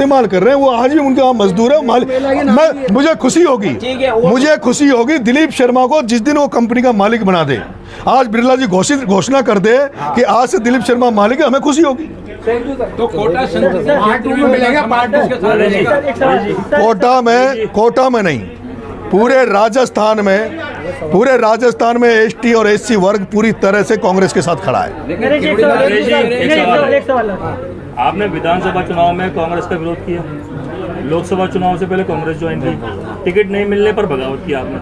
इस्तेमाल कर रहे हैं, वो आज भी उनके वहाँ मजदूर है। मुझे खुशी होगी दिलीप शर्मा को जिस दिन वो कंपनी का मालिक बना दे। आज बिरला जी घोषणा कर दे कि आज से दिलीप शर्मा मालिक है, हमें खुशी होगी। तो कोटा मिलेगा, कोटा में नहीं, पूरे राजस्थान में एसटी और एससी वर्ग पूरी तरह से कांग्रेस के साथ खड़ा है। आपने विधानसभा चुनाव में कांग्रेस का विरोध किया, लोकसभा चुनाव से पहले कांग्रेस ज्वाइन की, टिकट नहीं मिलने पर बगावत किया आपने।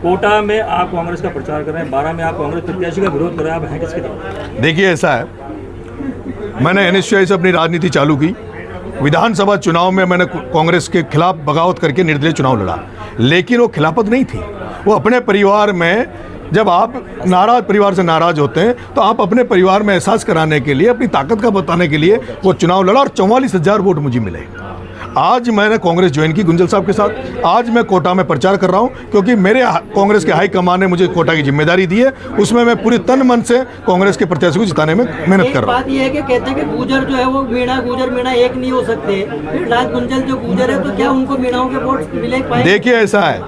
कोटा में आप कांग्रेस का प्रचार कर रहे हैं, 12 में आप कांग्रेस प्रत्याशी का विरोध कर रहे हैं, आप हैं किसकी तरफ? देखिए, ऐसा है, मैंने निश्चय से अपनी राजनीति चालू की। विधानसभा चुनाव में मैंने कांग्रेस के खिलाफ बगावत करके निर्दलीय चुनाव लड़ा, लेकिन वो खिलाफत नहीं थी। वो अपने परिवार में, जब आप नाराज परिवार से नाराज होते हैं तो आप अपने परिवार में एहसास कराने के लिए, अपनी ताकत का बताने के लिए वो चुनाव लड़ा और 44,000 वोट मुझे मिले। आज मैंने कांग्रेस ज्वाइन की गुंजल साहब के साथ। आज मैं कोटा में प्रचार कर रहा हूं क्योंकि मेरे कांग्रेस के हाईकमान ने मुझे कोटा की जिम्मेदारी दी है। उसमें मैं पूरी तन मन से कांग्रेस के प्रत्याशी को जिताने में मेहनत कर रहा हूं। बात यह है कि कहते हैं कि गुजर जो है वो गुजर मीणा एक नहीं हो सकते, फिर गुंजल जो गुजर है तो क्या उनको मीणाओं के वोट मिले पाए? देखिए, ऐसा है,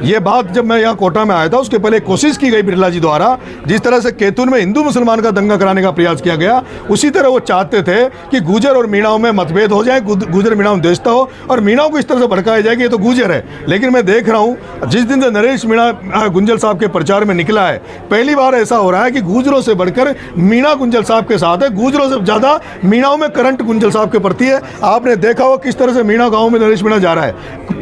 ये बात जब मैं यहाँ कोटा में आया था उसके पहले कोशिश की गई बिरला जी द्वारा, जिस तरह से कैथून में हिंदू मुसलमान का दंगा कराने का प्रयास किया गया, उसी तरह वो चाहते थे कि गुजर और मीणाओं में मतभेद हो जाए, गुजर मीणाओं द्वेषता हो और मीणाओं को इस तरह से भड़काया जाए कि ये तो गुजर है। लेकिन मैं देख रहा हूँ जिस दिन से नरेश मीणा गुंजल साहब के प्रचार में निकला है, पहली बार ऐसा हो रहा है कि गुजरों से बढ़कर मीणा गुंजल साहब के साथ है, गुजरों से ज़्यादा मीणाओं में करंट गुंजल साहब के प्रति है। आपने देखा हो किस तरह से मीणा गाँव में नरेश मीणा जा रहा है।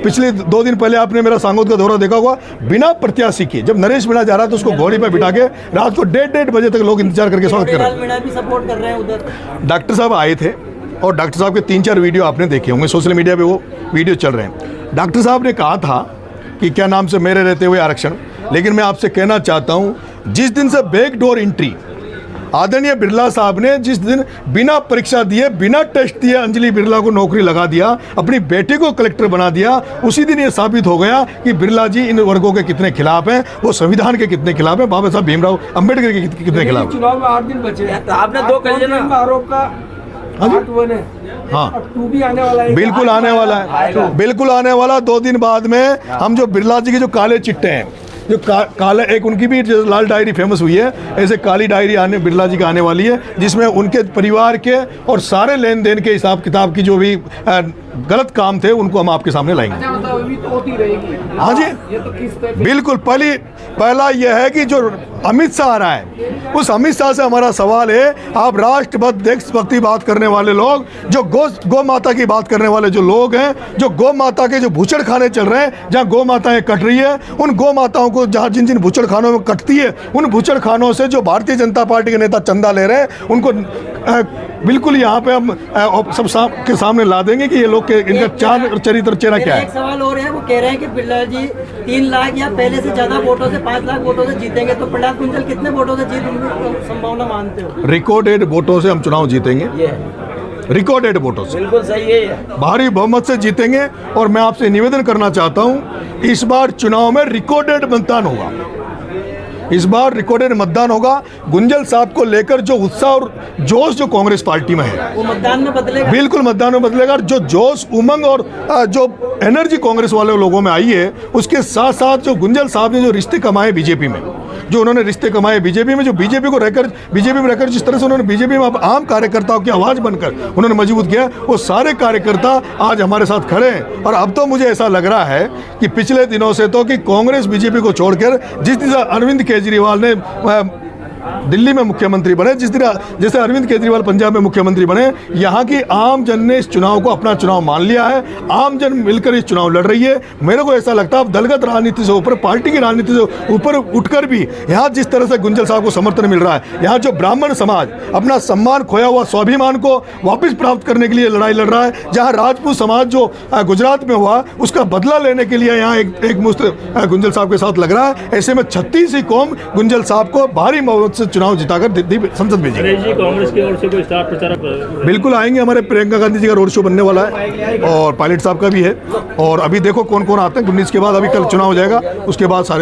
पिछले 2 दिन पहले आपने मेरा सांगोद का दौरा देखा होगा, बिना प्रत्याशी के जब नरेश मीणा जा रहा था उसको घोड़ी पे बिठा के रात को 1:30 बजे तक लोग इंतजार करके स्वागत कर रहे हैं। डॉक्टर साहब आए थे और डॉक्टर साहब के 3-4 वीडियो आपने देखे होंगे, सोशल मीडिया पे वो वीडियो चल रहे हैं। डॉक्टर साहब ने कहा था कि क्या नाम से मेरे रहते हुए आरक्षण, लेकिन मैं आपसे कहना चाहता हूँ जिस दिन से बैकडोर एंट्री आदरणीय बिरला साहब ने, जिस दिन बिना परीक्षा दिए, बिना टेस्ट दिए अंजलि बिरला को नौकरी लगा दिया, अपनी बेटी को कलेक्टर बना दिया, उसी दिन ये साबित हो गया कि बिरला जी इन वर्गों के कितने खिलाफ हैं, वो संविधान के कितने खिलाफ हैं, बाबा साहब भीमराव अंबेडकर के कितने खिलाफ। चुनाव में 8 दिन बचे हैं, आपने 2 आरोप का भी आने वाला है। बिल्कुल आने वाला है, बिल्कुल आने वाला। 2 दिन बाद में हम जो बिरला जी के जो काले चिट्टे हैं, जो काला, एक उनकी भी लाल डायरी फेमस हुई है, ऐसे काली डायरी आने बिरला जी का आने वाली है, जिसमें उनके परिवार के और सारे लेन देन के हिसाब किताब की जो भी गलत काम थे उनको हम आपके सामने लाएंगे। हाँ जी, बिल्कुल। पहला यह है कि जो अमित शाह आ रहा है, उस अमित शाह से हमारा सवाल है, आप राष्ट्रभक्त देशभक्ति बात करने वाले लोग, जो गौ माता की बात करने वाले जो लोग हैं, जो गौ माता के जो भूचड़ खाने चल रहे हैं, जहाँ गौ माताएं कट रही है, उन गौ माताओं को जहाँ जिन भूचड़ खानों में कटती है, उन भूचड़ खानों से जो भारतीय जनता पार्टी के नेता चंदा ले रहे हैं, उनको बिल्कुल यहाँ पे हम सब के सामने ला देंगे कि ये लोग के इनका चार चरित्र चेहरा क्या है। एक सवाल और है, वो कह रहे हैं कि बिरला जी 3 लाख या पहले से ज्यादा वोटों से 5 लाख वोटों से जीतेंगे, तो प्रहलाद गुंजल कितने वोटों से जीत संभावना मानते हो? रिकॉर्डेड वोटों से हम चुनाव जीतेंगे, रिकॉर्डेड वोटों से, बिल्कुल सही है, भारी बहुमत से जीतेंगे। और मैं आपसे निवेदन करना चाहता हूँ, इस बार चुनाव में रिकॉर्डेड मतदान होगा, इस बार रिकॉर्डेड मतदान होगा। गुंजल साहब को लेकर जो उत्साह और जोश जो कांग्रेस पार्टी में है, वो मतदान में बदलेगा, बिल्कुल मतदान में बदलेगा। जो जोश, उमंग और जो एनर्जी कांग्रेस वाले लोगों में आई है, उसके साथ साथ जो गुंजल साहब ने जो रिश्ते कमाए बीजेपी में, जो उन्होंने रिश्ते कमाए बीजेपी में, जो बीजेपी में रहकर जिस तरह से उन्होंने बीजेपी में आम कार्यकर्ताओं की आवाज़ बनकर उन्होंने मजबूत किया, वो सारे कार्यकर्ता आज हमारे साथ खड़े हैं। और अब तो मुझे ऐसा लग रहा है कि पिछले दिनों से तो कि कांग्रेस बीजेपी को छोड़कर जिस तरह अरविंद केजरीवाल ने दिल्ली में मुख्यमंत्री बने, जैसे अरविंद केजरीवाल पंजाब में मुख्यमंत्री बने, यहाँ की आम जन ने इस चुनाव को अपना चुनाव मान लिया है। आम जन मिलकर इस चुनाव लड़ रही है। मेरे को ऐसा लगता है अब दलगत राजनीति से ऊपर, पार्टी की राजनीति से ऊपर उठकर भी यहाँ जिस तरह से गुंजल साहब को समर्थन मिल रहा है, यहाँ जो ब्राह्मण समाज अपना सम्मान, खोया हुआ स्वाभिमान को वापस प्राप्त करने के लिए लड़ाई लड़ रहा है, जहाँ राजपूत समाज जो गुजरात में हुआ उसका बदला लेने के लिए यहाँ एक मुश्त गुंजल साहब के साथ लग रहा है। ऐसे में 36 ही कौम गुंजल साहब को भारी बहुमत से चुनाव जिताकर संसद भेजेंगे। कांग्रेस की ओर से कोई स्टार प्रचारक बिल्कुल आएंगे, हमारे प्रियंका गांधी जी का रोड शो बनने वाला है और पायलट साहब का भी है। और अभी देखो कौन कौन आते हैं, 19 के बाद, अभी कल चुनाव हो जाएगा, उसके बाद सारे